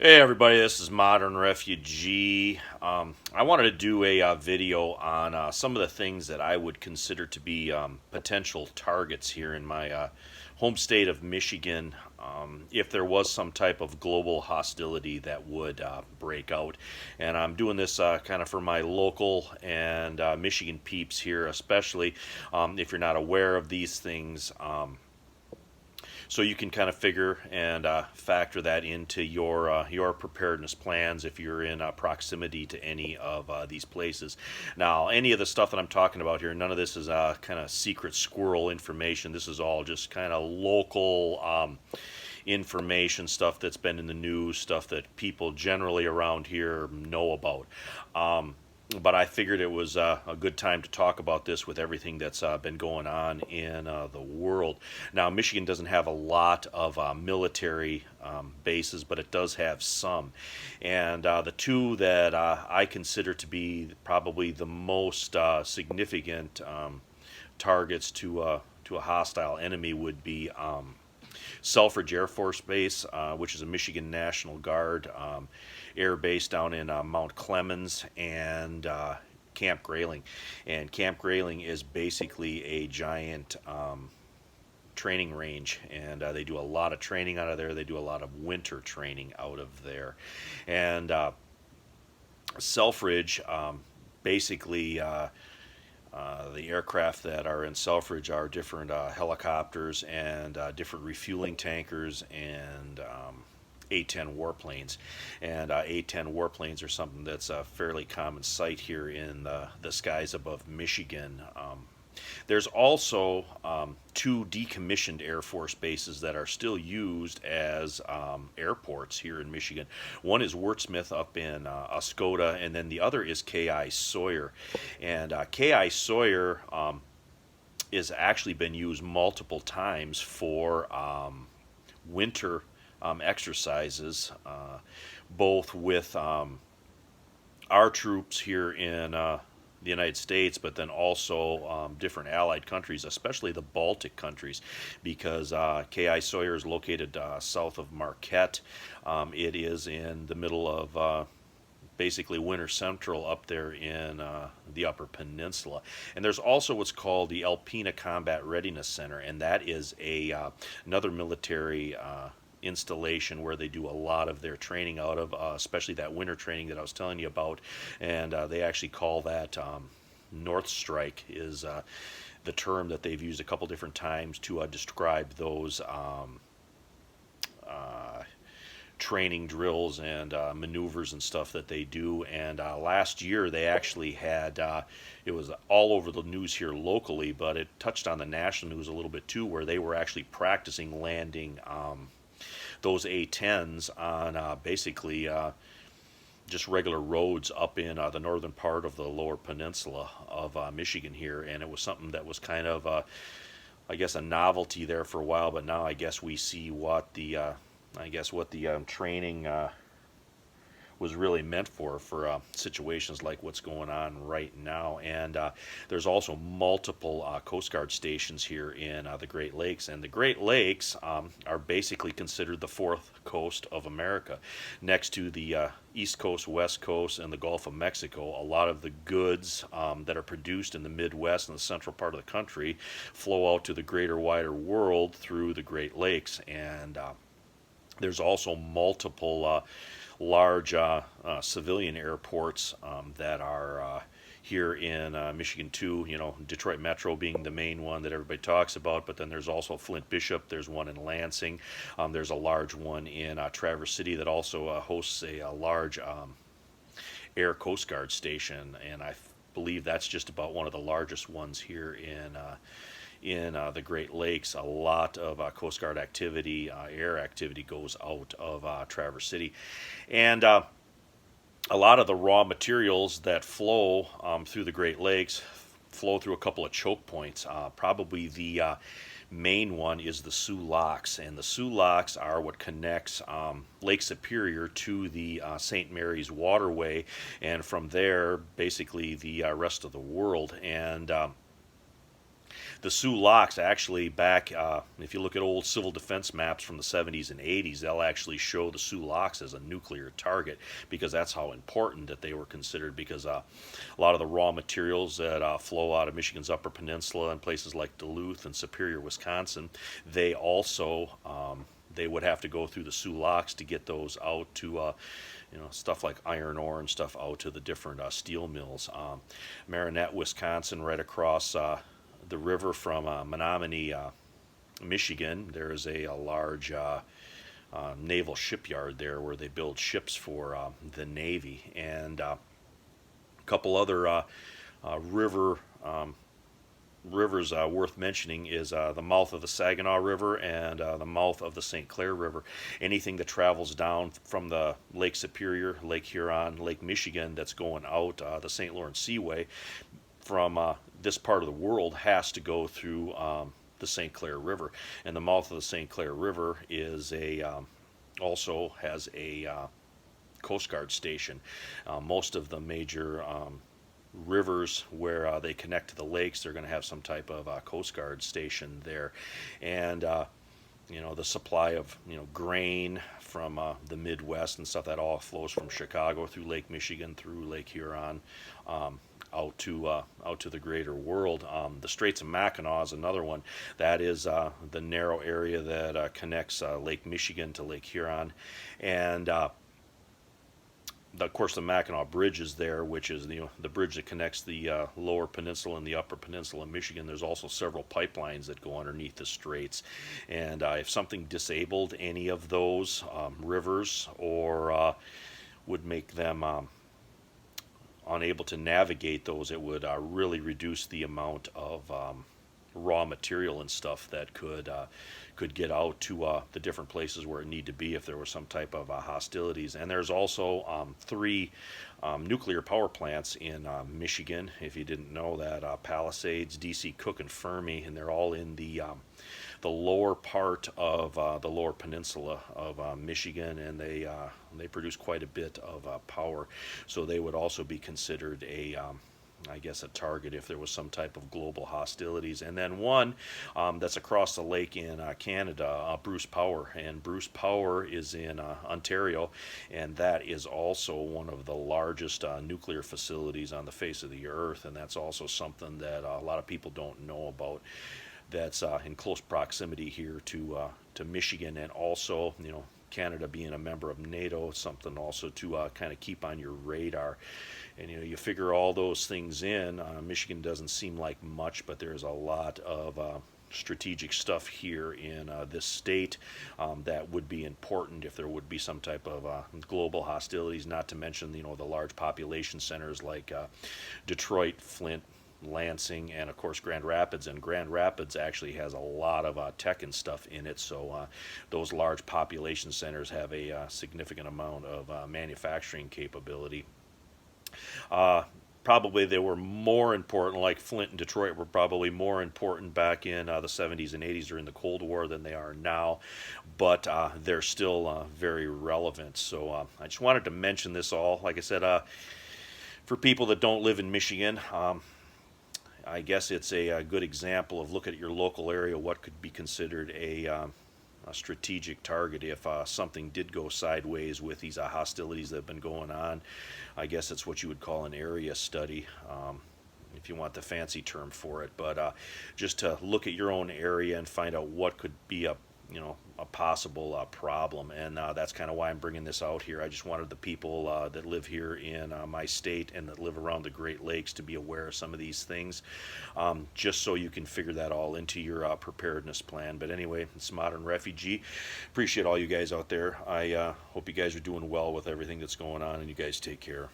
Hey everybody, this is Modern Refugee. I wanted to do a video on some of the things that I would consider to be potential targets here in my home state of Michigan if there was some type of global hostility that would break out. And I'm doing this kind of for my local and Michigan peeps here, especially if you're not aware of these things. So you can kind of figure and factor that into your preparedness plans if you're in proximity to any of these places. Now, any of the stuff that I'm talking about here, none of this is kind of secret squirrel information. This is all just kind of local information, stuff that's been in the news, stuff that people generally around here know about. But I figured it was a good time to talk about this with everything that's been going on in the world. Now, Michigan doesn't have a lot of military bases, but it does have some. And the two that I consider to be probably the most significant targets to a hostile enemy would be Selfridge Air Force Base, which is a Michigan National Guard air base down in Mount Clemens, and Camp Grayling. And Camp Grayling is basically a giant training range, and they do a lot of training out of there. They do a lot of winter training out of there. And Selfridge basically the aircraft that are in Selfridge are different helicopters and different refueling tankers and A-10 warplanes. And A-10 warplanes are something that's a fairly common sight here in the skies above Michigan. There's also two decommissioned Air Force bases that are still used as airports here in Michigan. One is Wurtsmith up in Oscoda, and then the other is K.I. Sawyer. And K.I. Sawyer is actually been used multiple times for winter exercises, both with our troops here in the United States, but then also different allied countries, especially the Baltic countries, because K.I. Sawyer is located south of Marquette. It is in the middle of basically winter central up there in the Upper Peninsula. And there's also what's called the Alpena Combat Readiness Center, and that is another military installation where they do a lot of their training out of, especially that winter training that I was telling you about. And they actually call that North Strike is the term that they've used a couple different times to describe those training drills and maneuvers and stuff that they do. And last year they actually had, it was all over the news here locally, but it touched on the national news a little bit too, where they were actually practicing landing those A-10s on basically just regular roads up in the northern part of the lower peninsula of Michigan here. And it was something that was kind of, I guess, a novelty there for a while, but now I guess we see what the training was really meant for situations like what's going on right now. And there's also multiple Coast Guard stations here in the Great Lakes. And the Great Lakes are basically considered the fourth coast of America. Next to the East Coast, West Coast, and the Gulf of Mexico, a lot of the goods that are produced in the Midwest and the central part of the country flow out to the greater, wider world through the Great Lakes. And there's also multiple large civilian airports that are here in Michigan too. You know, Detroit Metro being the main one that everybody talks about, but then there's also Flint Bishop. There's one in Lansing. There's a large one in Traverse City that also hosts a large Air Coast Guard station, and I believe that's just about one of the largest ones here in the Great Lakes. A lot of Coast Guard activity, air activity goes out of Traverse City. And a lot of the raw materials that flow through the Great Lakes flow through a couple of choke points. Probably the main one is the Sioux Locks, and the Sioux Locks are what connects Lake Superior to the St. Mary's waterway, and from there, basically the rest of the world. And The Sioux Locks actually back, if you look at old civil defense maps from the 70s and 80s, they'll actually show the Sioux Locks as a nuclear target because that's how important that they were considered, because a lot of the raw materials that flow out of Michigan's Upper Peninsula and places like Duluth and Superior, Wisconsin, they also they would have to go through the Sioux Locks to get those out to stuff like iron ore and stuff out to the different steel mills. Marinette, Wisconsin, right across the river from Menominee, Michigan, there is a large naval shipyard there where they build ships for the Navy. And a couple other rivers worth mentioning is the mouth of the Saginaw River and the mouth of the St. Clair River. Anything that travels down from the Lake Superior, Lake Huron, Lake Michigan that's going out the St. Lawrence Seaway from this part of the world has to go through the St. Clair River. And the mouth of the St. Clair River is also has a Coast Guard station. Most of the major rivers where they connect to the lakes, they're going to have some type of Coast Guard station there. And the supply of grain from the Midwest and stuff, that all flows from Chicago through Lake Michigan, through Lake Huron, out to the greater world. The Straits of Mackinac is another one. That is the narrow area that connects Lake Michigan to Lake Huron, and of course the Mackinac Bridge is there, which is the bridge that connects the lower peninsula and the upper peninsula of Michigan. There's also several pipelines that go underneath the straits, and if something disabled any of those rivers or would make them unable to navigate those, it would really reduce the amount of raw material and stuff that could get out to the different places where it need to be if there was some type of hostilities. And there's also 3 nuclear power plants in Michigan, if you didn't know that, Palisades, DC, Cook, and Fermi, and they're all in the lower part of the lower peninsula of Michigan, and they produce quite a bit of power. So they would also be considered a target if there was some type of global hostilities. And then one that's across the lake in Canada, Bruce Power. And Bruce Power is in Ontario, and that is also one of the largest nuclear facilities on the face of the earth. And that's also something that a lot of people don't know about. That's in close proximity here to Michigan, and also, Canada being a member of NATO, something also to kind of keep on your radar. And you figure all those things in. Michigan doesn't seem like much, but there's a lot of strategic stuff here in this state that would be important if there would be some type of global hostilities. Not to mention, the large population centers like Detroit, Flint, Lansing, and of course Grand Rapids. And Grand Rapids actually has a lot of tech and stuff in it, so those large population centers have a significant amount of manufacturing capability. Probably they were more important, like Flint and Detroit were probably more important back in the 70s and 80s during the Cold War than they are now, but they're still very relevant. So I just wanted to mention this all. Like I said, for people that don't live in Michigan, I guess it's a good example of look at your local area, what could be considered a strategic target if something did go sideways with these hostilities that have been going on. I guess it's what you would call an area study, if you want the fancy term for it. But just to look at your own area and find out what could be a possible problem, and that's kind of why I'm bringing this out here. I just wanted the people that live here in my state and that live around the Great Lakes to be aware of some of these things, just so you can figure that all into your preparedness plan. But anyway, it's Modern Refugee. Appreciate all you guys out there. I hope you guys are doing well with everything that's going on, and you guys take care.